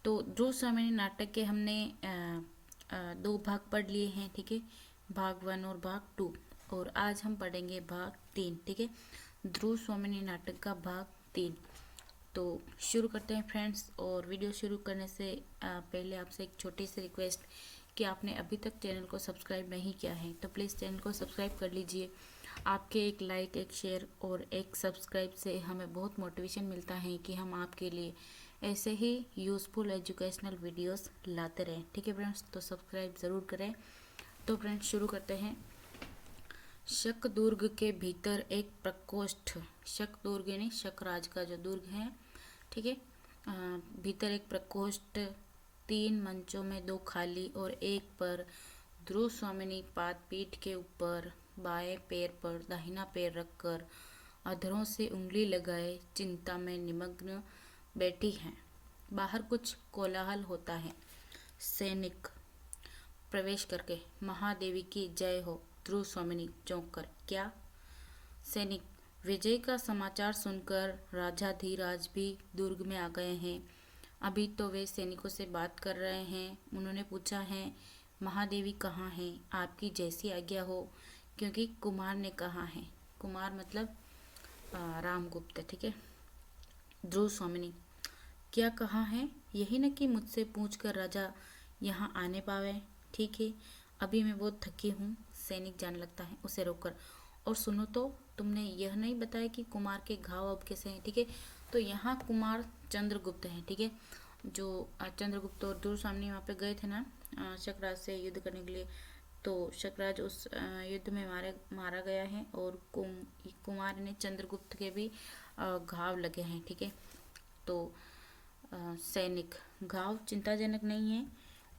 तो ध्रुव स्वामिनी नाटक के हमने दो भाग पढ़ लिए हैं, ठीक है, भाग 1 और भाग 2। और आज हम पढ़ेंगे भाग 3, ठीक है, ध्रुव स्वामिनी नाटक का भाग 3। तो शुरू करते हैं फ्रेंड्स। और वीडियो शुरू करने से पहले आपसे एक छोटी सी रिक्वेस्ट कि आपने अभी तक चैनल को सब्सक्राइब नहीं किया है तो प्लीज़ चैनल को सब्सक्राइब कर लीजिए। आपके एक लाइक, एक शेयर और एक सब्सक्राइब से हमें बहुत मोटिवेशन मिलता है कि हम आपके लिए ऐसे ही यूज़फुल एजुकेशनल वीडियोस लाते रहें, ठीक है फ्रेंड्स। तो सब्सक्राइब ज़रूर करें। तो फ्रेंड्स शुरू करते हैं। शक दुर्ग के भीतर एक प्रकोष्ठ, शक दुर्ग यानी शकराज का जो दुर्ग है, ठीक है, भीतर एक प्रकोष्ठ, 3 मंचों में 2 खाली और एक पर ध्रुव स्वामिनी पाद पीठ के ऊपर बाएं पैर पर दाहिना पैर रखकर अधरों से उंगली लगाए चिंता में निमग्न बैठी हैं। बाहर कुछ कोलाहल होता है। सैनिक प्रवेश करके महादेवी की जय हो। ध्रुव स्वामिनी चौंक कर, क्या? सैनिक, विजय का समाचार सुनकर राजाधिराज भी दुर्ग में आ गए हैं। अभी तो वे सैनिकों से बात कर रहे हैं। उन्होंने पूछा है, महादेवी कहाँ हैं? आपकी जैसी आज्ञा हो, क्योंकि कुमार ने कहा है। कुमार मतलब रामगुप्त, ठीक है। ध्रुव स्वामिनी, क्या कहा है? यही न कि मुझसे पूछकर राजा यहाँ आने पावे। ठीक है, अभी मैं बहुत थकी हूँ। सैनिक जाने लगता है उसे रोककर। और सुनो तो, तुमने यह नहीं बताया कि कुमार के घाव अब कैसे हैं, ठीक है। तो यहाँ कुमार चंद्रगुप्त हैं, ठीक है। जो चंद्रगुप्त और ध्रुव स्वामिनी वहाँ पे गए थे ना शकराज से युद्ध करने के लिए, तो शकराज उस युद्ध में मारा गया है। और कुमार ने चंद्रगुप्त के भी घाव लगे हैं, ठीक है। तो सैनिक, घाव चिंताजनक नहीं है,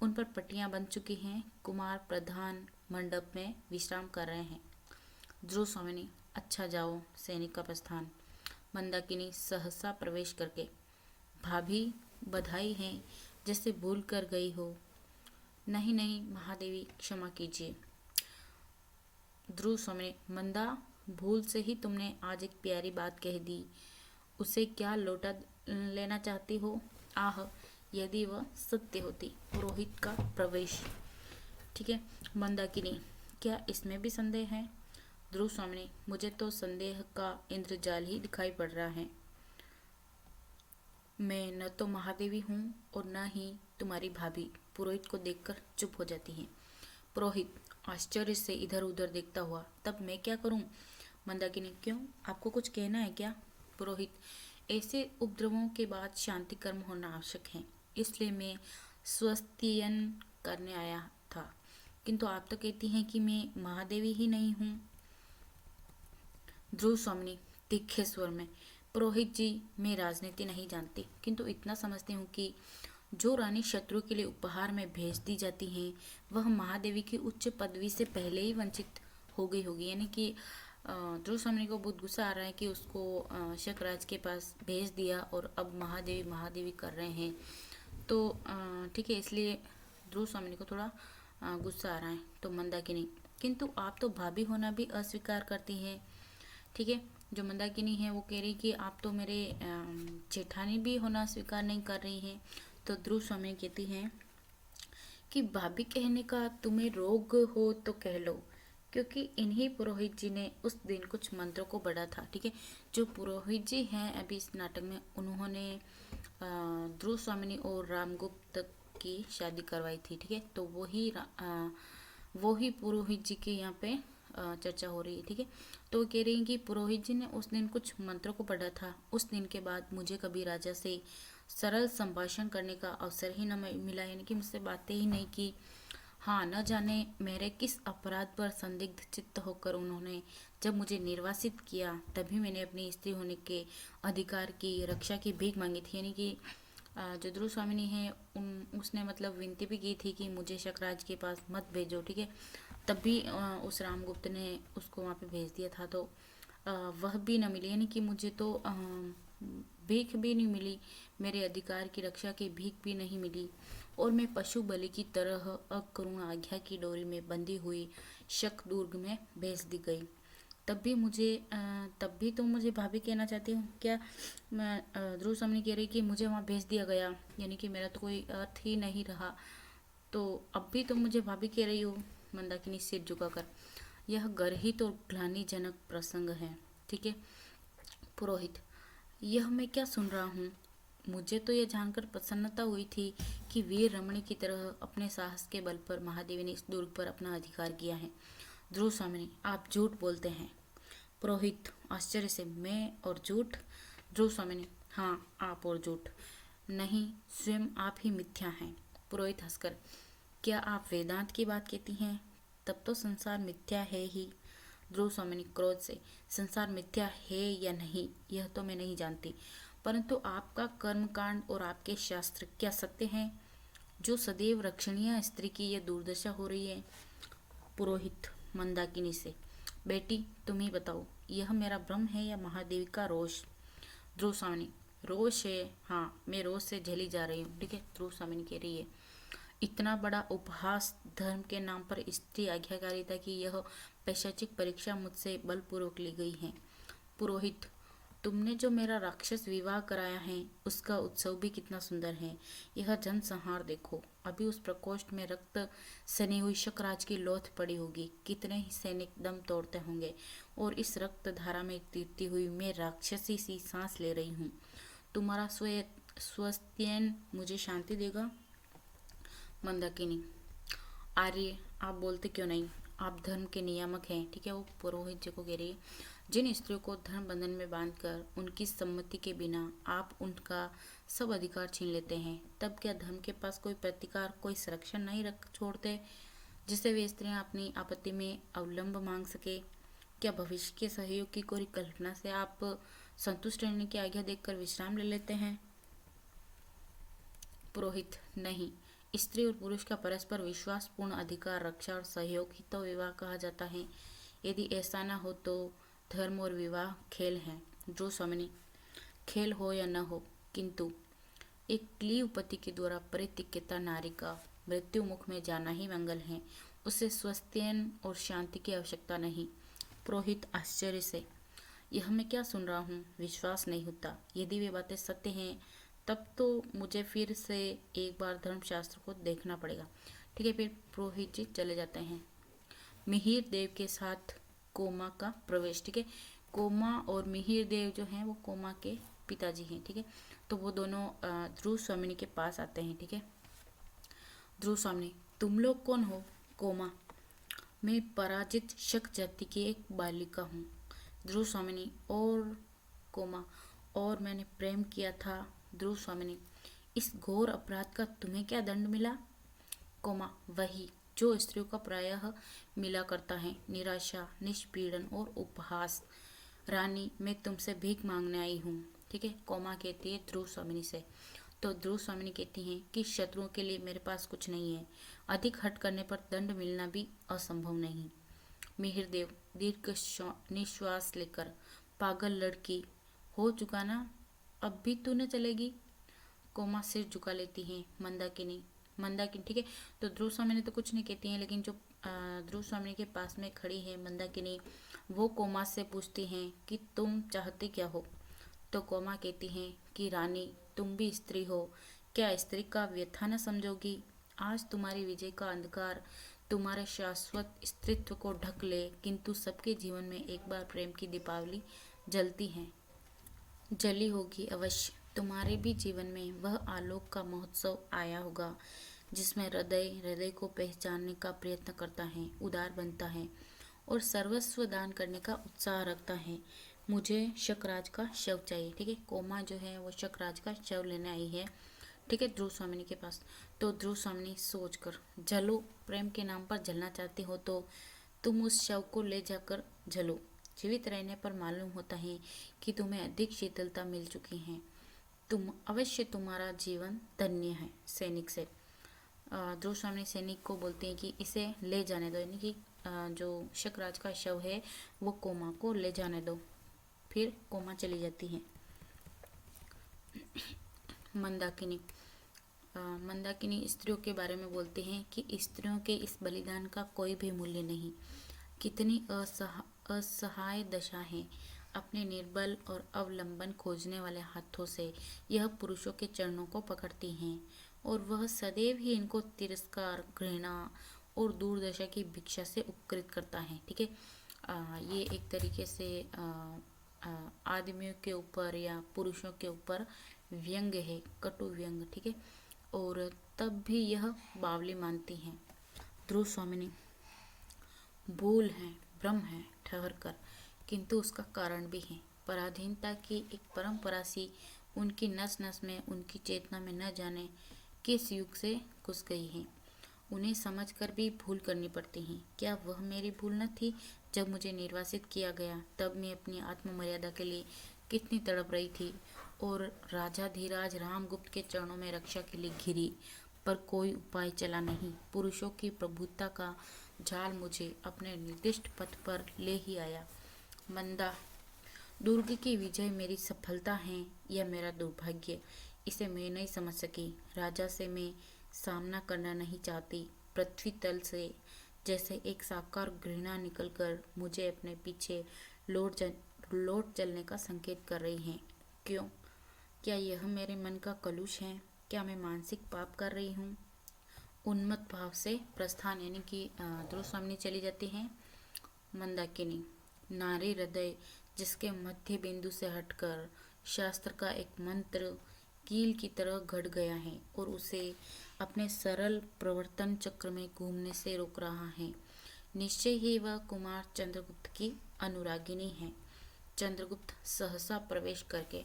उन पर पट्टियां बन चुकी हैं। कुमार प्रधान मंडप में विश्राम कर रहे हैं। ध्रुव स्वामिनी, अच्छा जाओ। सैनिक का प्रस्थान। मंदाकिनी सहसा प्रवेश करके, भाभी बधाई है, जैसे भूल कर गई हो। नहीं नहीं महादेवी, क्षमा कीजिए। ध्रुव स्वामिनी, मंदा, भूल से ही तुमने आज एक प्यारी बात कह दी, उसे क्या लौटा लेना चाहती हो? आह, यदि वह सत्य होती। पुरोहित का प्रवेश, ठीक है। मंदाकिनी, क्या इसमें भी संदेह है? ध्रुव स्वामिनी, मुझे तो संदेह का इंद्रजाल ही दिखाई पड़ रहा है। मैं न तो महादेवी हूँ और न ही तुम्हारी भाभी। पुरोहित को देखकर चुप हो जाती है। पुरोहित आश्चर्य से इधर उधर देखता हुआ, तब मैं क्या करूं? मंदाकिनी, क्यों, आपको कुछ कहना है क्या? पुरोहित, ऐसे उपद्रवों के बाद शांति कर्म होना आवश्यक है, इसलिए मैं स्वस्तियन करने आया था। किंतु आप तो कहती हैं कि मैं महादेवी ही नहीं हूँ। ध्रुव स्वामिनी तीखे स्वर में, पुरोहित जी, मैं राजनीति नहीं जानती, किंतु इतना समझती हूँ कि जो रानी शत्रु के लिए उपहार में भेज दी जाती हैं, वह महादेवी की उच्च पदवी से पहले ही वंचित हो गई होगी। यानी कि ध्रुव स्वामिनी को बहुत गुस्सा आ रहा है कि उसको शकराज के पास भेज दिया और अब महादेवी महादेवी कर रहे हैं। तो ठीक है, इसलिए ध्रुव स्वामिनी को थोड़ा गुस्सा आ रहा है। तो मंदाकिनी, किंतु आप तो भाभी होना भी अस्वीकार करती हैं, ठीक है। जो मंदाकिनी है वो कह रही कि आप तो मेरे जेठानी भी होना स्वीकार नहीं कर रही हैं। तो ध्रुव स्वामी कहती हैं कि भाभी कहने का तुम्हें रोग हो तो कह लो, क्योंकि इन्हीं पुरोहित जी ने उस दिन कुछ मंत्रों को पढ़ा था, ठीक है। जो पुरोहित जी हैं अभी इस नाटक में, उन्होंने ध्रुव स्वामिनी और रामगुप्त की शादी करवाई थी, ठीक है। तो वो ही पुरोहित जी के यहाँ पे चर्चा हो रही है, ठीक है। तो कह रही हैं कि पुरोहित जी ने उस दिन कुछ मंत्रों को पढ़ा था। उस दिन के बाद मुझे कभी राजा से सरल संभाषण करने का अवसर ही न मिला, यानी कि मुझसे बातें ही नहीं की। हाँ, न जाने मेरे किस अपराध पर संदिग्ध चित्त होकर उन्होंने जब मुझे निर्वासित किया, तभी मैंने अपनी स्त्री होने के अधिकार की रक्षा की भीख मांगी थी। यानी कि जो ध्रुव स्वामिनी है उसने मतलब विनती भी की थी कि मुझे शकराज के पास मत भेजो, ठीक है। तब भी उस रामगुप्त ने उसको वहाँ पे भेज दिया था। तो वह भी न मिली, यानी कि मुझे तो भीख भी नहीं मिली, मेरे अधिकार की रक्षा की भीख भी नहीं मिली, और मैं पशु बलि की तरह अकरुण आज्ञा की डोरी में बंधी हुई शक दुर्ग में भेज दी गई। तब भी तुम मुझे भाभी कहना चाहती हो क्या? मैं ध्रुव सामने कह रही कि मुझे वहाँ भेज दिया गया, यानी कि मेरा तो कोई अर्थ ही नहीं रहा, तो अब भी तुम मुझे भाभी कह रही हो? मंदाकिनी सिर झुकाकर, यह गर्हित और ग्लानिजनक प्रसंग है, ठीक है। पुरोहित, यह मैं क्या सुन रहा हूँ? मुझे तो यह जानकर प्रसन्नता हुई थी कि वीर रमणी की तरह अपने साहस के बल पर महादेवी ने इस दुर्ग पर अपना अधिकार किया है। ध्रुव स्वामिनी, आप झूठ बोलते हैं। पुरोहित आश्चर्य से, मैं और झूठ? ध्रुव स्वामिनी, हाँ, आप और झूठ नहीं, स्वयं आप ही मिथ्या हैं। पुरोहित हंसकर, क्या आप वेदांत की बात कहती हैं? तब तो संसार मिथ्या है ही। ध्रुव स्वामिनी क्रोध से, संसार मिथ्या है या नहीं यह तो मैं नहीं जानती, परंतु आपका कर्मकांड और आपके शास्त्र क्या सत्य हैं? जो सदैव रक्षणीय स्त्री की यह दुर्दशा हो रही है। पुरोहित मंदाकिनी से, बेटी तुम ही बताओ, यह मेरा भ्रम है या महादेवी का रोष? ध्रुव स्वामिनी, रोष है, हाँ, मैं रोष से झेली जा रही हूँ, ठीक है। ध्रुव स्वामिनी कह रही है, इतना बड़ा उपहास, धर्म के नाम पर स्त्री आज्ञाकारिता की यह पैशाचिक परीक्षा मुझसे बलपूर्वक ली गई है। पुरोहित, तुमने जो मेरा राक्षस विवाह कराया है उसका उत्सव भी कितना सुंदर है। यह जनसंहार देखो, अभी उस प्रकोष्ठ में रक्त सनी हुई शकराज की लोथ पड़ी होगी, कितने ही सैनिक दम तोड़ते होंगे, और इस रक्त धारा में तीरती हुई मैं राक्षसी सी सांस ले रही हूँ। तुम्हारा स्वस्त्यन मुझे शांति देगा? मंदाकिनी, आर्य आप बोलते क्यों नहीं? आप धर्म के नियामक हैं, ठीक है। वो पुरोहित जी को कह रही है, जिन स्त्रियों को धर्म बंधन में बांधकर उनकी सम्मति के बिना आप उनका सब अधिकार छीन लेते हैं, तब क्या धर्म के पास कोई प्रतिकार, कोई संरक्षण नहीं रख छोड़ते जिससे वे स्त्रियां अपनी आपत्ति में अवलंब मांग सके? क्या भविष्य के सहयोग की कोई कल्पना से आप संतुष्ट रहने की आज्ञा देकर विश्राम ले लेते हैं? पुरोहित, नहीं, स्त्री और पुरुष का परस्पर विश्वास पूर्ण अधिकार, रक्षा और सहयोग ही तो विवाह कहा जाता है। यदि ऐसा न हो तो धर्म और विवाह खेल है। ध्रुव स्वामिनी, खेल हो या न हो, किंतु एक क्लीव पति के द्वारा परित्यक्ता नारी का मृत्यु मुख में जाना ही मंगल है, उसे स्वस्त्यन और शांति की आवश्यकता नहीं। पुरोहित आश्चर्य से, यह मैं क्या सुन रहा हूँ? विश्वास नहीं होता। यदि वे बातें सत्य हैं तब तो मुझे फिर से एक बार धर्मशास्त्र को देखना पड़ेगा, ठीक है। फिर पुरोहित जी चले जाते हैं। मिहिर देव के साथ कोमा का प्रवेश, ठीक है। कोमा और मिहिर देव जो हैं वो कोमा के पिताजी हैं, ठीक है। तो वो दोनों ध्रुव स्वामिनी के पास आते हैं, ठीक है। ध्रुव स्वामिनी, तुम लोग कौन हो? कोमा, मैं पराजित शक जाति की एक बालिका हूँ। ध्रुव स्वामिनी, और कोमा, और मैंने प्रेम किया था। ध्रुव स्वामिनी, इस घोर अपराध का तुम्हें क्या दंड मिला? कोमा, वही जो स्त्रियों का प्रायः मिला करता है, निराशा, निष्पीड़न और उपहास। रानी, मैं तुमसे भीख मांगने आई हूँ, ठीक है। कोमा कहती है ध्रुव स्वामिनी से। तो ध्रुव स्वामिनी कहती हैं कि शत्रुओं के लिए मेरे पास कुछ नहीं है, अधिक हट करने पर दंड मिलना भी असंभव नहीं। मिहिर देव दीर्घ निश्वास लेकर, पागल लड़की, हो चुका ना, अब भी तू न चलेगी? कोमा सिर झुका लेती हैं। मंदाकिनी, ठीक है। तो ध्रुव स्वामिनी तो कुछ नहीं कहती हैं, लेकिन जो ध्रुव स्वामिनी के पास में खड़ी है मंदाकिनी, वो कोमा से पूछती हैं कि तुम चाहती क्या हो? तो कोमा कहती हैं कि रानी, तुम भी स्त्री हो, क्या स्त्री का व्यथा न समझोगी? आज तुम्हारी विजय का अंधकार तुम्हारे शाश्वत स्त्रीत्व को ढक ले, किंतु सबके जीवन में एक बार प्रेम की दीपावली जलती है, जली होगी अवश्य। तुम्हारे भी जीवन में वह आलोक का महोत्सव आया होगा जिसमें हृदय हृदय को पहचानने का प्रयत्न करता है, उदार बनता है और सर्वस्व दान करने का उत्साह रखता है। मुझे शकराज का शव चाहिए, ठीक है। कोमा जो है वो शकराज का शव लेने आई है, ठीक है, ध्रुव स्वामिनी के पास। तो ध्रुव स्वामिनी सोचकर, जलो, प्रेम के नाम पर जलना चाहती हो तो तुम उस शव को ले जाकर जलो। जीवित रहने पर मालूम होता है कि तुम्हें अधिक शीतलता मिल चुकी है, तुम अवश्य, तुम्हारा जीवन धन्य है। सैनिक से ध्रुव स्वामिनी सैनिक को बोलते हैं कि इसे ले जाने दो, यानी कि जो शकराज का शव है वो कोमा को ले जाने दो। फिर कोमा चली जाती है। मंदाकिनी स्त्रियों के बारे में बोलते हैं कि स्त्रियों के इस बलिदान का कोई भी मूल्य नहीं। कितनी असहाय दशा है। अपने निर्बल और अवलंबन खोजने वाले हाथों से यह पुरुषों के चरणों को पकड़ती हैं और वह सदैव ही इनको तिरस्कार, घृणा और दुर्दशा की भिक्षा से उपकृत करता है। ठीक है, ये एक तरीके से आदमियों के ऊपर या पुरुषों के ऊपर व्यंग है, कटु व्यंग। ठीक है, और तब भी यह बावली मानती हैं। ध्रुव स्वामिनी, भूल है, भ्रम है, ठहर कर, किंतु उसका कारण भी है। पराधीनता की एक परंपरा सी उनकी नस नस में, उनकी चेतना में न जाने किस युग से घुस गई है। उन्हें समझकर भी भूल करनी पड़ती है। क्या वह मेरी भूल न थी? जब मुझे निर्वासित किया गया तब मैं अपनी आत्ममर्यादा के लिए कितनी तड़प रही थी और राजाधिराज रामगुप्त के चरणों में रक्षा के लिए घिरी, पर कोई उपाय चला नहीं। पुरुषों की प्रभुता का जाल मुझे अपने निर्दिष्ट पथ पर ले ही आया। मंदा, दुर्ग की विजय मेरी सफलता है या मेरा दुर्भाग्य, इसे मैं नहीं समझ सकी। राजा से मैं सामना करना नहीं चाहती। पृथ्वी तल से जैसे एक साकार घृणा निकलकर मुझे अपने पीछे लौट चलने का संकेत कर रही है। क्यों? क्या यह मेरे मन का कलुष है? क्या मैं मानसिक पाप कर रही हूँ? उन्मत्त भाव से प्रस्थान, यानी कि ध्रुव स्वामिनी चली जाती हैं। मंदाकिनी, नारी हृदय जिसके मध्य बिंदु से हटकर शास्त्र का एक मंत्र कील की तरह घट गया है और उसे अपने सरल प्रवर्तन चक्र में घूमने से रोक रहा है, निश्चय ही वह कुमार चंद्रगुप्त की अनुरागिनी है। चंद्रगुप्त सहसा प्रवेश करके,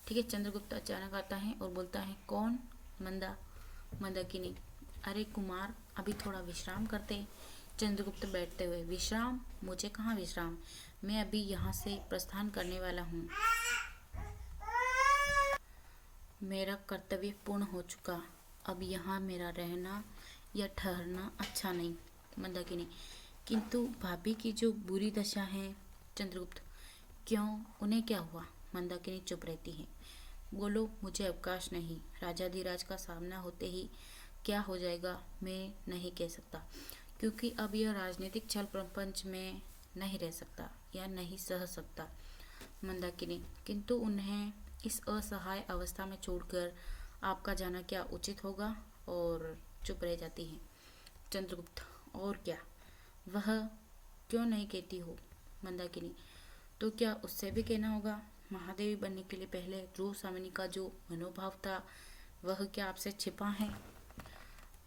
ठीक है, चंद्रगुप्त अचानक आता है और बोलता है, कौन? मंदाकिनी, अरे कुमार, अभी थोड़ा विश्राम करते। चंद्रगुप्त बैठते हुए, विश्राम? मुझे कहाँ विश्राम, मैं अभी यहाँ से प्रस्थान करने वाला हूँ। मेरा कर्तव्य पूर्ण हो चुका, अब यहाँ मेरा रहना या ठहरना अच्छा नहीं। मंदाकिनी, किंतु भाभी की जो बुरी दशा है। चंद्रगुप्त, क्यों, उन्हें क्या हुआ? मंदाकिनी चुप रहती है। बोलो, मुझे अवकाश नहीं। राजाधिराज का सामना होते ही क्या हो जाएगा मैं नहीं कह सकता, क्योंकि अब यह राजनीतिक छल प्रपंच में नहीं रह सकता या नहीं सह सकता। मंदाकिनी, किंतु उन्हें इस असहाय अवस्था में छोड़कर आपका जाना क्या उचित होगा? और चुप रह जाती है। चंद्रगुप्त, और क्या, वह क्यों नहीं कहती हो? मंदाकिनी, तो क्या उससे भी कहना होगा? महादेवी बनने के लिए पहले ध्रुव स्वामिनी का जो मनोभाव था वह क्या आपसे छिपा है?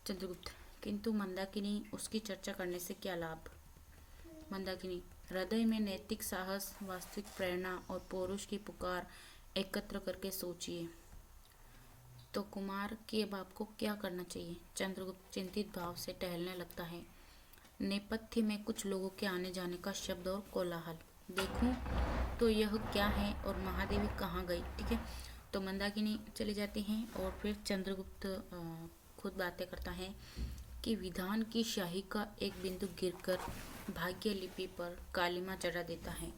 चंद्रगुप्त, किंतु मंदाकिनी, उसकी चर्चा करने से क्या लाभ? मंदाकिनी, हृदय में नैतिक साहस, वास्तविक प्रेरणा और पौरुष की पुकार एकत्र करके सोचिए। तो कुमार कि अब आपको क्या करना चाहिए? चंद्रगुप्त चिंतित भाव से टहलने लगता है। नेपथ्य में कुछ लोगों के आने जाने का शब्द और कोलाहल। देखूं तो यह क्या है और महादेवी कहाँ गई? ठीक है, तो मंदाकिनी चली जाती हैं और फिर चंद्रगुप्त खुद बातें करता है कि विधान की शाही का एक बिंदु गिरकर भाग्य लिपि पर कालिमा चढ़ा देता है।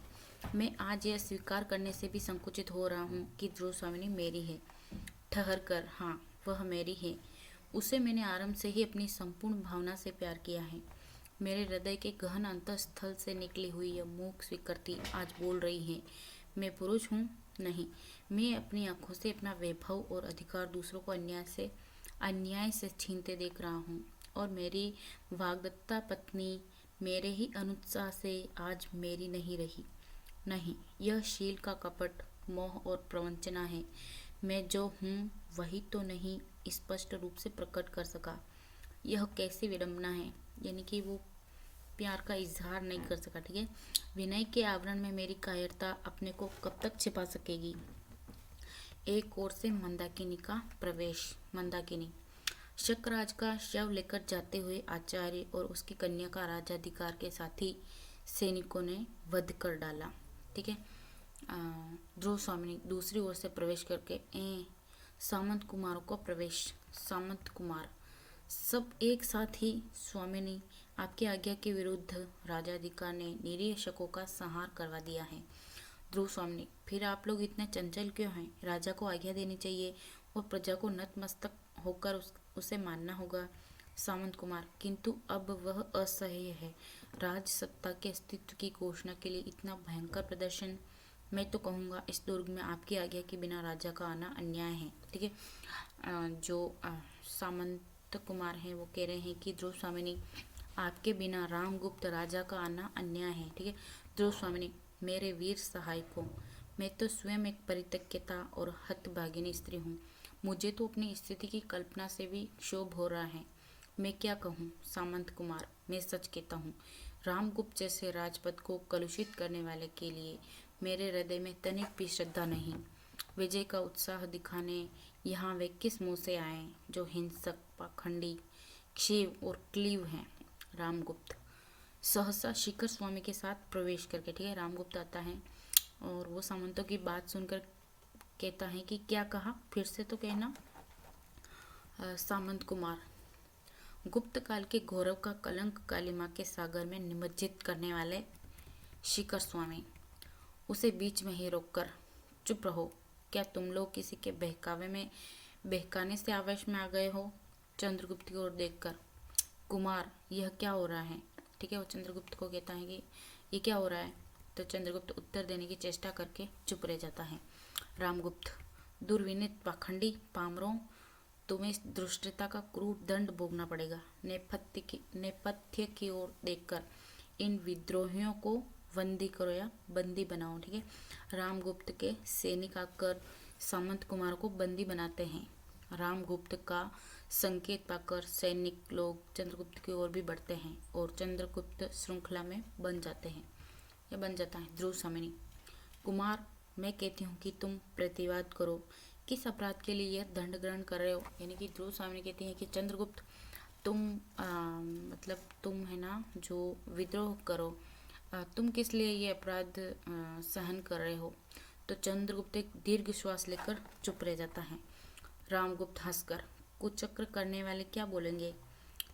मैं आज यह स्वीकार करने से भी संकुचित हो रहा हूँ कि ध्रुव स्वामिनी मेरी है। ठहर कर, हाँ, वह मेरी है। उसे मैंने आरंभ से ही अपनी संपूर्ण भावना से प्यार किया है। मेरे हृदय के गहन अंतःस्थल से निकली हुई यह मूक स्वीकृति आज बोल रही है, मैं पुरुष हूँ? नहीं, मैं अपनी आंखों से अपना वैभव और अधिकार दूसरों को अन्याय से छीनते देख रहा हूँ और मेरी वाग्दत्ता पत्नी मेरे ही अनुत्साह से आज मेरी नहीं रही। नहीं, यह शील का कपट, मोह और प्रवंचना है। मैं जो हूँ वही तो नहीं स्पष्ट रूप से प्रकट कर सका। यह कैसी विडंबना है, यानी कि वो प्यार का इजहार नहीं कर सका। ठीक है, विनय के आवरण में मेरी कायरता अपने को कब तक छिपा सकेगी? एक ओर से मंदाकिनी का प्रवेश। मंदाकिनी, शकराज का शव लेकर जाते हुए आचार्य और उसकी कन्या का राजाधिकार के साथी सैनिकों ने वध कर डाला। ठीक है, ध्रुव स्वामिनी दूसरी ओर से प्रवेश करके सामंत कुमारों को प्रवेश। सामंत कुमार, सब एक साथ ही। स्वामिनी, आपकी आज्ञा के विरुद्ध राजाधिकार ने निरीह शकों का संहार करवा दिया है। ध्रुव स्वामिनी, फिर आप लोग इतने चंचल क्यों हैं? राजा को आज्ञा देनी चाहिए और प्रजा को नतमस्तक होकर उसे मानना होगा। सामंत कुमार, किंतु अब वह असह्य है। राज सत्ता के अस्तित्व की घोषणा के लिए इतना भयंकर प्रदर्शन, मैं तो कहूँगा इस दुर्ग में आपकी आज्ञा के बिना राजा का आना अन्याय है। ठीक है, जो सामंत कुमार हैं वो कह रहे हैं कि ध्रुव स्वामिनी, आपके बिना रामगुप्त राजा का आना अन्याय है। ठीक है, ध्रुव स्वामिनी, मेरे वीर सहायकों, मैं तो स्वयं एक परित्यक्ता और हतभागिनी स्त्री हूँ। मुझे तो अपनी स्थिति की कल्पना से भी क्षोभ हो रहा है। मैं क्या कहूँ सामंत कुमार, मैं सच कहता हूँ, रामगुप्त जैसे राजपद को कलुषित करने वाले के लिए मेरे हृदय में तनिक भी श्रद्धा नहीं। विजय का उत्साह दिखाने यहाँ वे किस मुँह से आए जो हिंसक, पाखंडी, क्षीव और क्लीव हैं। रामगुप्त सहसा शिखर स्वामी के साथ प्रवेश करके, ठीक है, रामगुप्त आता है और वो सामंतों की बात सुनकर कहता है कि क्या कहा, फिर से तो कहना। सामंत कुमार, गुप्त काल के गौरव का कलंक कालिमा के सागर में निमज्जित करने वाले शिखर स्वामी, उसे बीच में ही रोककर चुप रहो। क्या तुम लोग किसी के बहकावे में बहकाने से आवेश में आ गए हो? चंद्रगुप्त की ओर देखकर, कुमार यह क्या हो रहा है? ठीक है, वो चंद्रगुप्त को कहता है कि ये क्या हो रहा है, तो चंद्रगुप्त उत्तर देने की चेष्टा करके चुप रह जाता है। रामगुप्त, दुर्विनीत पाखंडी पामरों, तुम्हें इस दुष्टता का क्रूर दंड भोगना पड़ेगा। नेपथ्य की ओर देखकर, इन विद्रोहियों को बंदी करो या बंदी बनाओ। ठीक है, रामगुप्त के सैनिक आकर सामंत कुमार को बंदी बनाते हैं। रामगुप्त का संकेत पाकर सैनिक लोग चंद्रगुप्त की ओर भी बढ़ते हैं और चंद्रगुप्त श्रृंखला में बन जाते हैं, या बन जाता है। ध्रुव स्वामिनी, कुमार मैं कहती हूँ कि तुम प्रतिवाद करो, किस अपराध के लिए यह दंड ग्रहण कर रहे हो? यानी कि ध्रुव स्वामिनी कहती हैं कि चंद्रगुप्त तुम मतलब तुम है ना जो विद्रोह करो, तुम किस लिए ये अपराध सहन कर रहे हो? तो चंद्रगुप्त एक दीर्घ श्वास लेकर चुप रह जाता है। रामगुप्त हंसकर, कुचक्र करने वाले क्या बोलेंगे?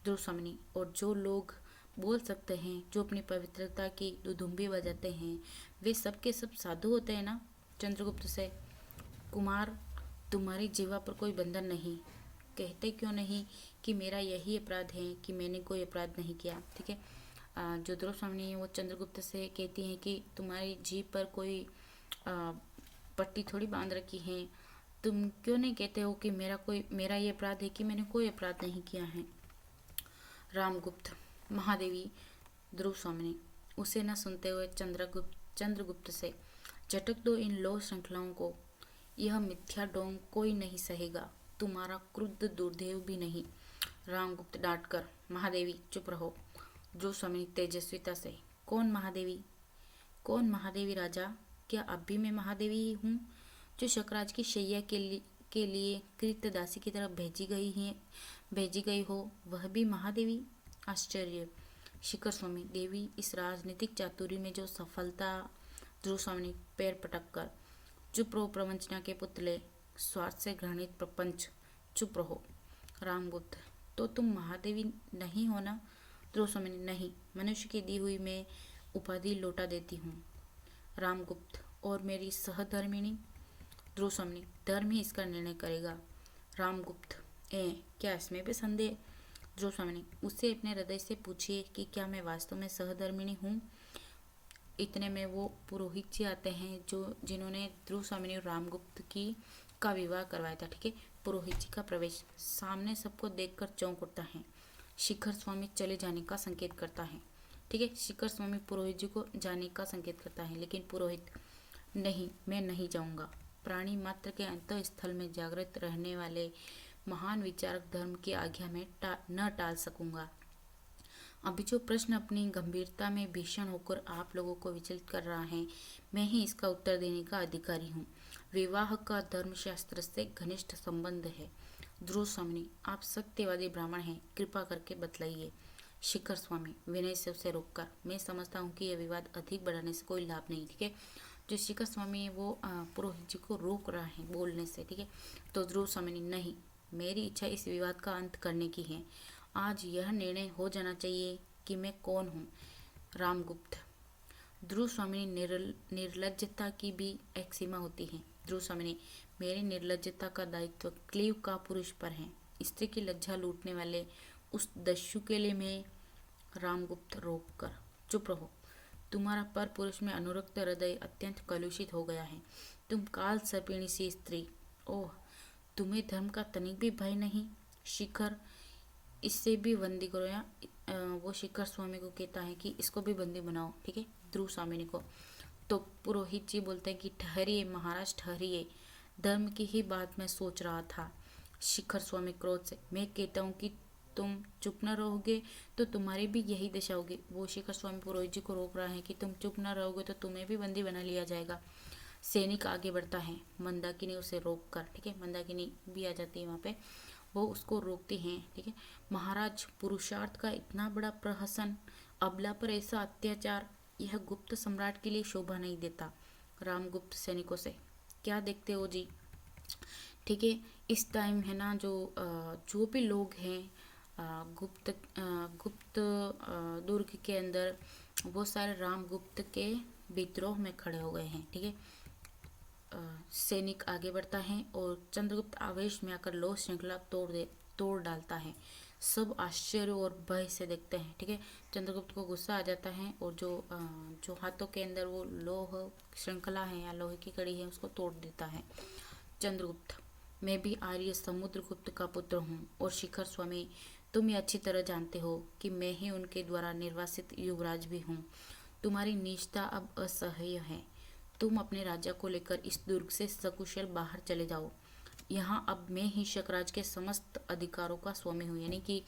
ध्रुव स्वामिनी, और जो लोग बोल सकते हैं, जो अपनी पवित्रता की दुधुम्बी बजाते हैं, वे सब के सब साधु होते हैं ना? चंद्रगुप्त से, कुमार तुम्हारी जीवा पर कोई बंधन नहीं, कहते क्यों नहीं कि मेरा यही अपराध है कि मैंने कोई अपराध नहीं किया। ठीक है, जो ध्रुव स्वामिनी है वो चंद्रगुप्त से कहती हैं कि तुम्हारी जीभ पर कोई पट्टी थोड़ी बांध रखी है, तुम क्यों नहीं कहते हो कि मेरा ये अपराध है कि मैंने कोई अपराध नहीं किया है? रामगुप्त, महादेवी। ध्रुव स्वामिनी उसे न सुनते हुए चंद्रगुप्त से, झटक दो इन लौह श्रृंखलाओं को, यह मिथ्या डोंग कोई नहीं सहेगा, तुम्हारा क्रुद्ध दुर्देव भी नहीं। रामगुप्त डांट कर, महादेवी चुप रहो। ध्रुव स्वामिनी तेजस्विता से, कौन महादेवी? कौन महादेवी राजा? क्या अब भी मैं महादेवी ही हूँ जो शकराज की शैया के लिए कृतदासी की तरफ भेजी गई हो, वह भी महादेवी? आश्चर्य। शिखर स्वामी, देवी इस राजनीतिक चातुरी में जो सफलता। ध्रुव स्वामी पैर पटक कर, चुप रहो प्रवंचना के पुतले, स्वार्थ से घृणित प्रपंच, चुप रहो। रामगुप्त, तो तुम महादेवी नहीं हो ना? ध्रुव स्वामी, नहीं, मनुष्य की दी हुई मैं उपाधि लौटा देती हूँ। रामगुप्त, और मेरी सहधर्मिणी? ध्रुव स्वामी, धर्म ही इसका निर्णय करेगा। रामगुप्त, क्या इसमें भी संदेह? ध्रुव स्वामी, उससे अपने हृदय से पूछिए कि क्या मैं वास्तव में सहधर्मिणी हूँ। इतने में वो पुरोहित जी आते हैं जिन्होंने ध्रुव स्वामी और रामगुप्त का विवाह करवाया था। ठीक है, पुरोहित जी का प्रवेश सामने सबको देखकर चौंक उठता है। शिखर स्वामी चले जाने का संकेत करता है। ठीक है, शिखर स्वामी पुरोहित जी को जाने का संकेत करता है, लेकिन पुरोहित, नहीं, मैं नहीं जाऊंगा। प्राणी मात्र के अंत स्थल में जागृत रहने वाले महान विचारक धर्म की आज्ञा में न टाल सकूंगा। अभी जो प्रश्न अपनी गंभीरता में भीषण होकर आप लोगों को विचलित कर रहा है, मैं ही इसका उत्तर देने का अधिकारी हूँ। विवाह का धर्मशास्त्र से घनिष्ठ संबंध है। ध्रुव स्वामी, आप सत्यवादी ब्राह्मण हैं, कृपा करके बतलाइए। शिखर स्वामी विनय से उसे रोककर, मैं समझता हूँ कि यह विवाद अधिक बढ़ाने से कोई लाभ नहीं। ठीक है, जो शिखर स्वामी है वो पुरोहित जी को रोक रहा है बोलने से। ठीक है, तो ध्रुव स्वामी, नहीं, मेरी इच्छा इस विवाद का अंत करने की है। आज यह निर्णय हो जाना चाहिए कि मैं कौन हूँ। रामगुप्त, ध्रुव स्वामी, निर्लज्जता की भी एक सीमा होती है। ध्रुव स्वामी, मेरी निर्लज्जता का दायित्व क्लीव का पुरुष पर है। स्त्री की लज्जा लूटने वाले उस दस्यु के लिए मैं रामगुप्त रोक कर चुप रहो। तुम्हारा पर पुरुष में अनुरक्त हृदय अत्यंत कलुषित हो गया है। तुम काल सर्पिणी सी स्त्री, ओह तुम्हें धर्म का तनिक भी भय नहीं। शिखर इससे भी बंदी करो। या वो शिखर स्वामी को कहता है कि इसको भी बंदी बनाओ, ठीक है, ध्रुव स्वामी को। तो पुरोहित जी बोलते हैं कि ठहरिए महाराज ठहरिए, धर्म की ही बात मैं सोच रहा था। शिखर स्वामी क्रोध से, मैं कहता हूँ कि तुम चुप न रहोगे तो तुम्हारी भी यही दशा होगी। वो शिखर स्वामी पुरोहित जी को रोक रहा है कि तुम चुप न रहोगे तो तुम्हें भी बंदी बना लिया जाएगा। सैनिक आगे बढ़ता है, मंदाकिनी उसे रोक कर, ठीक है, मंदाकिनी भी आ जाती है वहाँ पे, वो उसको रोकती हैं, ठीक है। महाराज पुरुषार्थ का इतना बड़ा प्रहसन, अबला पर ऐसा अत्याचार, यह गुप्त सम्राट के लिए शोभा नहीं देता। रामगुप्त सैनिकों से, क्या देखते हो जी, ठीक है। इस टाइम है ना जो भी लोग हैं गुप्त दुर्ग के अंदर, वो सारे रामगुप्त के विद्रोह में खड़े हो गए हैं, ठीक है। सैनिक आगे बढ़ता है और चंद्रगुप्त आवेश में आकर लोह श्रृंखला तोड़ डालता है। सब आश्चर्य और भय से देखते हैं, ठीक है। चंद्रगुप्त को गुस्सा आ जाता है और जो हाथों के अंदर वो लोह श्रृंखला है या लोहे की कड़ी है उसको तोड़ देता है। चंद्रगुप्त, मैं भी आर्य समुद्रगुप्त का पुत्र हूँ और शिखर स्वामी तुम ये अच्छी तरह जानते हो कि मैं ही उनके द्वारा निर्वासित युवराज भी हूँ। तुम्हारी नीचता अब असह्य है। तुम अपने राजा को लेकर इस दुर्ग से सकुशल बाहर चले जाओ। यहाँ अब मैं ही शकराज के समस्त अधिकारों का स्वामी हूँ। यानी कि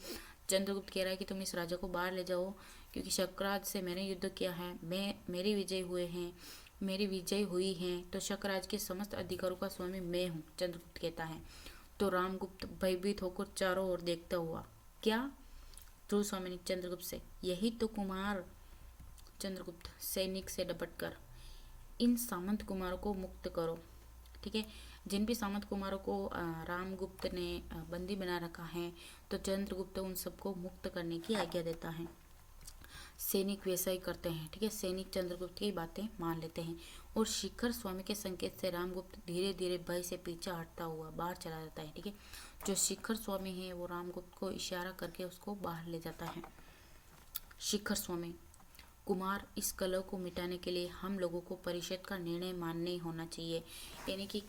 चंद्रगुप्त कह रहा है कि तुम इस राजा को बाहर ले जाओ, क्योंकि शकराज से मैंने युद्ध किया है, मेरी विजय हुई है, तो शकराज के समस्त अधिकारों का स्वामी मैं हूँ, चंद्रगुप्त कहता है। तो रामगुप्त भयभीत होकर चारों ओर देखता हुआ, क्या? ध्रुव स्वामी ने चंद्रगुप्त से, यही तो कुमार। चंद्रगुप्त सैनिक से डपट कर, इन सामंत कुमारों को मुक्त करो, ठीक है। जिन भी सामंत कुमारों को रामगुप्त ने बंदी बना रखा है, तो चंद्रगुप्त उन सबको मुक्त करने की आज्ञा देता है। सैनिक वैसा ही करते हैं, ठीक है। सैनिक चंद्रगुप्त की बातें मान लेते हैं और शिखर स्वामी के संकेत से रामगुप्त धीरे धीरे भय से पीछे हटता हुआ बाहर चला जाता है, ठीक है। जो शिखर स्वामी है वो रामगुप्त को इशारा करके उसको बाहर ले जाता है। शिखर स्वामी, कुमार, इस कलह को मिटाने के लिए हम लोगों को परिषद का निर्णय मान्य होना चाहिए। यानी कि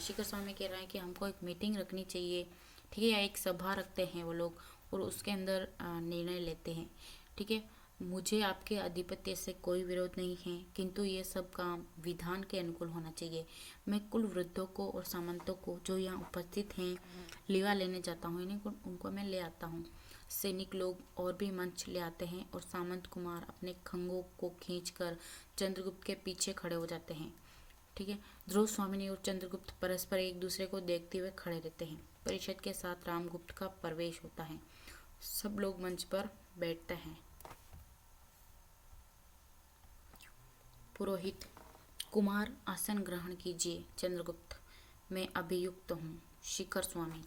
शिखर स्वामी कह रहा है कि हमको एक मीटिंग रखनी चाहिए, ठीक है, या एक सभा रखते हैं वो लोग और उसके अंदर निर्णय लेते हैं, ठीक है। मुझे आपके आधिपत्य से कोई विरोध नहीं है, किंतु ये सब काम विधान के अनुकूल होना चाहिए। मैं कुल वृद्धों को और सामंतों को जो यहाँ उपस्थित हैं लिवा लेने जाता हूँ, यानी उनको मैं ले आता हूँ। सैनिक लोग और भी मंच ले आते हैं और सामंत कुमार अपने खंगों को खींचकर चंद्रगुप्त के पीछे खड़े हो जाते हैं, ठीक है। ध्रुव स्वामिनी और चंद्रगुप्त परस्पर एक दूसरे को देखते हुए खड़े रहते हैं। परिषद के साथ रामगुप्त का प्रवेश होता है। सब लोग मंच पर बैठते हैं। पुरोहित, कुमार आसन ग्रहण कीजिए। चंद्रगुप्त, मैं अभियुक्त हूँ। शिखर स्वामी,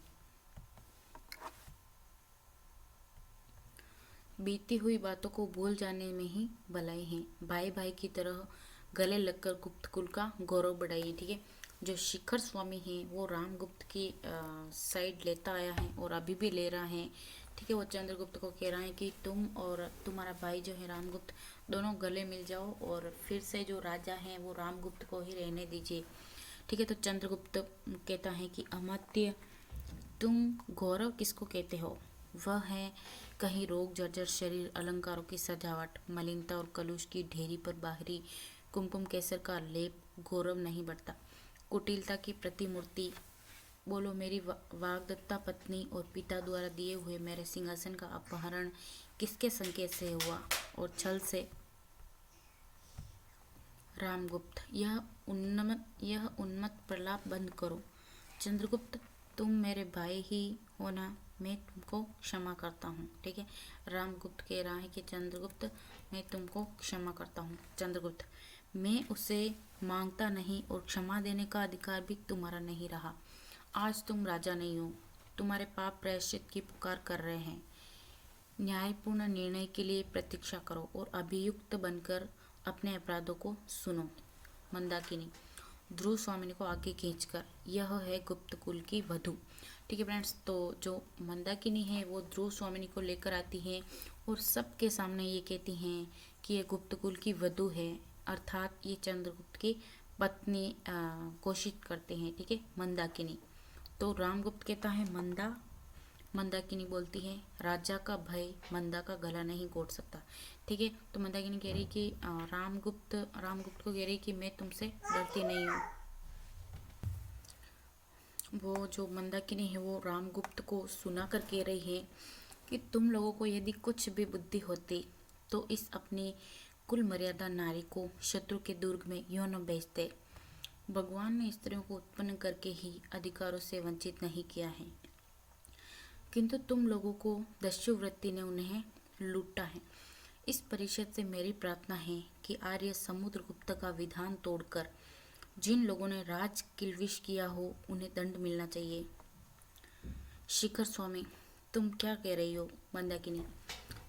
बीती हुई बातों को भूल जाने में ही भलाई है। भाई भाई की तरह गले लगकर गुप्त कुल का गौरव बढ़ाइए, ठीक है। जो शिखर स्वामी है वो रामगुप्त की साइड लेता आया है और अभी भी ले रहा है, ठीक है। वो चंद्रगुप्त को कह रहा है कि तुम और तुम्हारा भाई जो है रामगुप्त दोनों गले मिल जाओ और फिर से जो राजा है वो रामगुप्त को ही रहने दीजिए, ठीक है। तो चंद्रगुप्त कहता है कि अमात्य, तुम गौरव किसको कहते हो? वह है कहीं रोग जर्जर शरीर, अलंकारों की सजावट, मलिनता और कलुष की ढेरी पर बाहरी कुमकुम केसर का लेप, गौरव नहीं बढ़ता। कुटिलता की प्रतिमूर्ति, बोलो मेरी वाग्दत्ता पत्नी और पिता द्वारा दिए हुए मेरे सिंहासन का अपहरण किसके संकेत से हुआ और छल से? रामगुप्त, यह उन्मत्त प्रलाप बंद करो। चंद्रगुप्त, तुम मेरे भाई ही हो ना, मैं तुमको क्षमा करता हूँ, ठीक है। रामगुप्त कह रहा है कि चंद्रगुप्त मैं तुमको क्षमा करता हूँ। चंद्रगुप्त, मैं उसे मांगता नहीं और क्षमा देने का अधिकार भी तुम्हारा नहीं रहा। आज तुम राजा नहीं हो, तुम्हारे पाप प्रायश्चित की पुकार कर रहे हैं। न्यायपूर्ण निर्णय के लिए प्रतीक्षा करो और अभियुक्त बनकर अपने अपराधों को सुनो। मंदाकिनी, ध्रुव स्वामिनी को आगे खींचकर। यह है गुप्त कुल की वधु। ठीक है फ्रेंड्स, तो जो मंदाकिनी है वो ध्रुव स्वामिनी को लेकर आती है और सबके सामने ये कहती हैं कि ये गुप्त कुल की वधु है, अर्थात ये चंद्रगुप्त की पत्नी घोषित करते हैं। ठीक है, मंदाकिनी। तो रामगुप्त कहता है मंदा, मंदाकिनी बोलती है राजा का भय मंदा का गला नहीं घोट सकता। ठीक है, तो मंदाकिनी कह रही कि रामगुप्त को कह रही कि मैं तुमसे डरती नहीं हूँ। वो जो मंदाकिनी है वो रामगुप्त को सुना कर कह रही है कि तुम लोगों को यदि कुछ भी बुद्धि होती तो इस अपनी कुल मर्यादा नारी को शत्रु के दुर्ग में यूं न भेजते। भगवान ने स्त्रियों को उत्पन्न करके ही अधिकारों से वंचित नहीं किया है, किंतु तुम लोगों को दस्युवृत्ति ने उन्हें लूटा है। इस परिषद से मेरी प्रार्थना है कि आर्य समुद्रगुप्त का विधान तोड़कर जिन लोगों ने राज किल्विश किया हो उन्हें दंड मिलना चाहिए। शिखर स्वामी, तुम क्या कह रही हो? मंदाकिनी,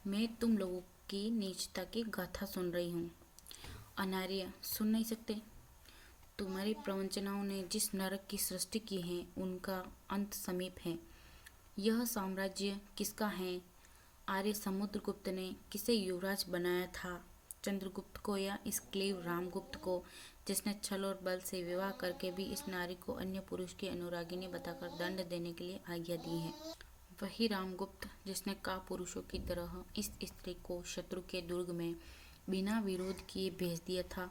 मैं तुम लोगों की नीचता की गाथा सुन रही हूँ। अनार्य, सुन नहीं सकते? तुम्हारी प्रवंचनाओं ने जिस नरक की सृष्टि की है उनका अंत समीप है। यह साम्राज्य किसका है? आर्य समुद्रगुप्त ने किसे युवराज बनाया था? चंद्रगुप्त को या इस क्लीव रामगुप्त को, जिसने छल और बल से विवाह करके भी इस नारी को अन्य पुरुष की अनुरागिनी बताकर दंड देने के लिए आज्ञा दी है? वही रामगुप्त जिसने कापुरुषों की तरह इस स्त्री को शत्रु के दुर्ग में बिना विरोध किए भेज दिया था।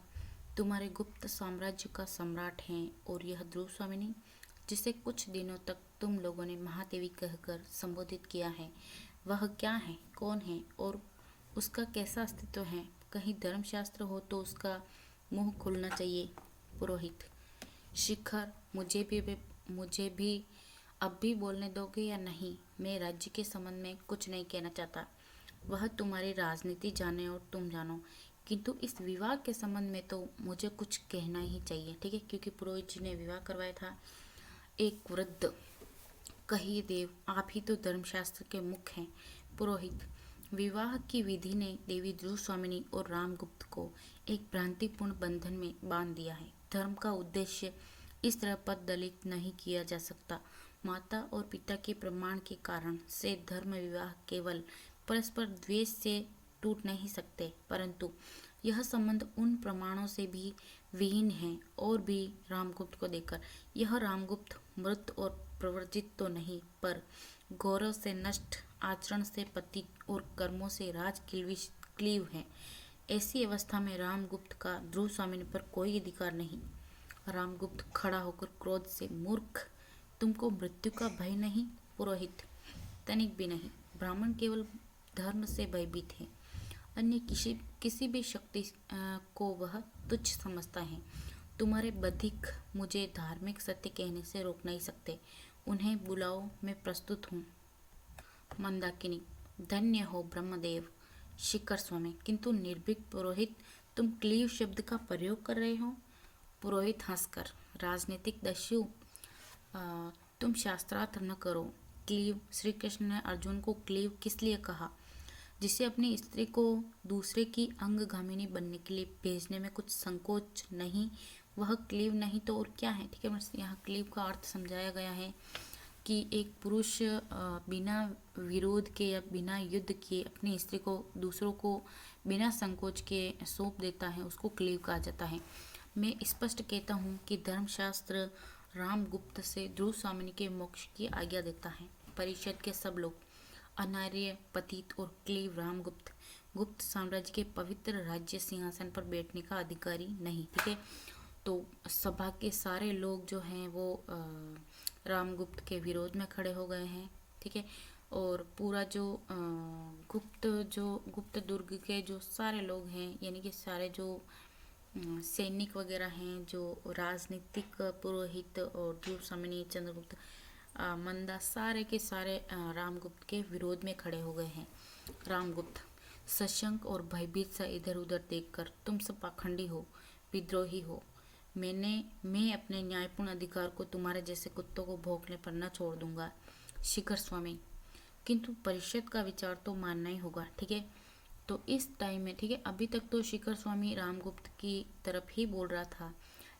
तुम्हारे गुप्त साम्राज्य का सम्राट है और यह ध्रुव स्वामिनी, जिसे कुछ दिनों तक तुम लोगों ने महादेवी कहकर संबोधित किया है, वह क्या है, कौन है और उसका कैसा अस्तित्व है? कहीं धर्मशास्त्र हो तो उसका मुंह खुलना चाहिए। पुरोहित, शिखर, मुझे भी अब भी बोलने दोगे या नहीं? मैं राज्य के संबंध में कुछ नहीं कहना चाहता। वह तुम्हारी राजनीति जाने और तुम जानो, किंतु इस विवाह के संबंध में तो मुझे कुछ कहना ही चाहिए। ठीक है, क्योंकि पुरोहित जी ने विवाह करवाया था। एक वृद्ध, कहिए देव, आप ही तो धर्मशास्त्र के मुख हैं। पुरोहित, विवाह की विधि ने देवी ध्रुव स्वामिनी और रामगुप्त को एक भ्रांतिपूर्ण बंधन में बांध दिया है। धर्म का उद्देश्य इस तरह पद दलित नहीं किया जा सकता। माता और पिता के प्रमाण के कारण से धर्म विवाह केवल परस्पर द्वेष से टूट नहीं सकते, परंतु यह संबंध उन प्रमाणों से भी विहीन है। और भी रामगुप्त को देखकर, यह रामगुप्त मृत और प्रवर्जित तो नहीं, पर गौरव से नष्ट, आचरण से पतित और कर्मों से राज क्लीव है। ऐसी अवस्था में रामगुप्त का ध्रुव स्वामिनी पर कोई अधिकार नहीं। रामगुप्त खड़ा होकर क्रोध से, मूर्ख, तुमको मृत्यु का भय नहीं? पुरोहित, तनिक भी नहीं। ब्राह्मण केवल धर्म से भयभीत है, अन्य किसी भी शक्ति को वह तुच्छ समझता है। तुम्हारे बधिक मुझे धार्मिक सत्य कहने से रोक नहीं सकते। उन्हें बुलाओ, मैं प्रस्तुत हूँ। मंदाकिनी, धन्य हो ब्रह्मदेव। शिखर स्वामी, किंतु निर्भीक पुरोहित, तुम क्लीव शब्द का प्रयोग कर रहे हो। पुरोहित हंसकर, राजनीतिक दस्यु, तुम शास्त्रार्थ न करो। क्लीव, श्री कृष्ण ने अर्जुन को क्लीव किस लिए कहा? जिसे अपनी स्त्री को दूसरे की अंगगामिनी बनने के लिए भेजने में कुछ संकोच नहीं, वह क्लीव नहीं तो और क्या है? ठीक है, बस यहाँ क्लीव का अर्थ समझाया गया है कि एक पुरुष बिना विरोध के या बिना युद्ध के अपनी स्त्री को दूसरों को बिना संकोच के सौंप देता है, उसको क्लीव कहा जाता है। मैं स्पष्ट कहता हूँ कि धर्मशास्त्र रामगुप्त से ध्रुव स्वामिनी के मोक्ष की आज्ञा देता है। परिषद के सब लोग, अनार्य, पतित और क्लीव रामगुप्त, गुप्त साम्राज्य के पवित्र राज्य सिंहासन पर बैठने का अधिकारी नहीं। ठीक है, तो सभा के सारे लोग जो हैं वो रामगुप्त के विरोध में खड़े हो गए हैं। ठीक है, और पूरा जो गुप्त दुर्ग के जो सारे लोग हैं, यानी कि सारे जो सैनिक वगैरह हैं, जो राजनीतिक पुरोहित और ध्रुव स्वामिनी, चंद्रगुप्त, मंदा, सारे के सारे रामगुप्त के विरोध में खड़े हो गए हैं। रामगुप्त सशंक और भयभीत सा इधर उधर देखकर, तुम सब पाखंडी हो, विद्रोही हो। मैं अपने न्यायपूर्ण अधिकार को तुम्हारे जैसे कुत्तों को भौंकने पर न छोड़ दूंगा। शिखर स्वामी, किंतु परिषद का विचार तो मानना ही होगा। ठीक है, तो इस टाइम में, ठीक है, अभी तक तो शिखर स्वामी रामगुप्त की तरफ ही बोल रहा था,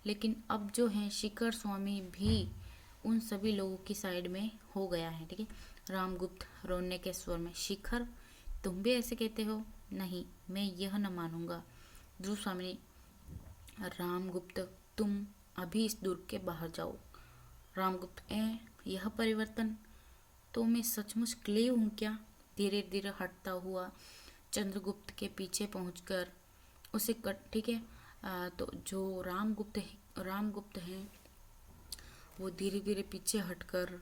लेकिन अब जो है शिखर स्वामी भी उन सभी लोगों की साइड में हो गया है। ठीक है, रामगुप्त रोने के स्वर में, शिखर तुम भी ऐसे कहते हो? नहीं, मैं यह न मानूंगा। ध्रुव स्वामी, रामगुप्त तुम अभी इस दुर्ग के बाहर जाओ। रामगुप्त, यह परिवर्तन, तो मैं सचमुच क्लेव हूँ क्या? धीरे धीरे हटता हुआ चंद्रगुप्त के पीछे पहुंचकर उसे कट, ठीक है, तो जो रामगुप्त हैं वो धीरे धीरे पीछे हटकर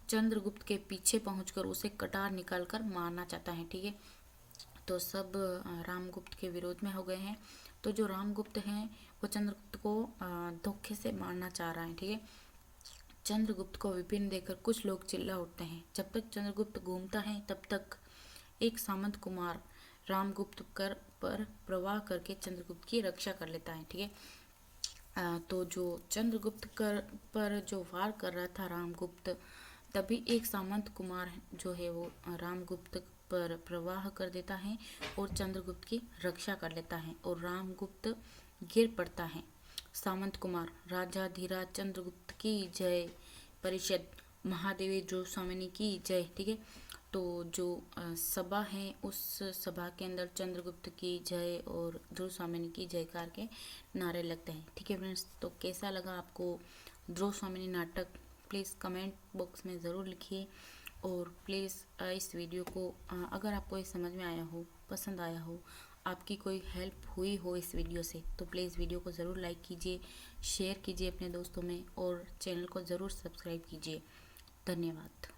चंद्रगुप्त के पीछे पहुंचकर उसे कटार निकालकर मारना चाहता है। ठीक है, तो सब रामगुप्त के विरोध में हो गए हैं। तो जो रामगुप्त हैं वो चंद्रगुप्त को धोखे से मारना चाह रहा है। ठीक है, चंद्रगुप्त को विपिन देकर कुछ लोग चिल्ला उठते हैं। जब तक चंद्रगुप्त घूमता है तब तक एक सामंत कुमार रामगुप्त पर प्रवाह करके चंद्रगुप्त की रक्षा कर लेता है। ठीक है, तो जो चंद्रगुप्त पर जो वार कर रहा था रामगुप्त, तभी एक सामंत कुमार जो है वो रामगुप्त पर प्रवाह कर देता है और चंद्रगुप्त की रक्षा कर लेता है और रामगुप्त गिर पड़ता है। सामंत कुमार, राजाधिराज चंद्रगुप्त की जय, परिषद महादेवी ध्रुव स्वामिनी की जय। ठीक है, तो जो सभा है उस सभा के अंदर चंद्रगुप्त की जय और ध्रुव स्वामिनी की जयकार के नारे लगते हैं। ठीक है फ्रेंड्स, तो कैसा लगा आपको ध्रुव स्वामिनी नाटक? प्लीज़ कमेंट बॉक्स में ज़रूर लिखिए और प्लीज़ इस वीडियो को अगर आपको ये समझ में आया हो, पसंद आया हो, आपकी कोई हेल्प हुई हो इस वीडियो से, तो प्लीज़ वीडियो को ज़रूर लाइक कीजिए, शेयर कीजिए अपने दोस्तों में और चैनल को ज़रूर सब्सक्राइब कीजिए। धन्यवाद।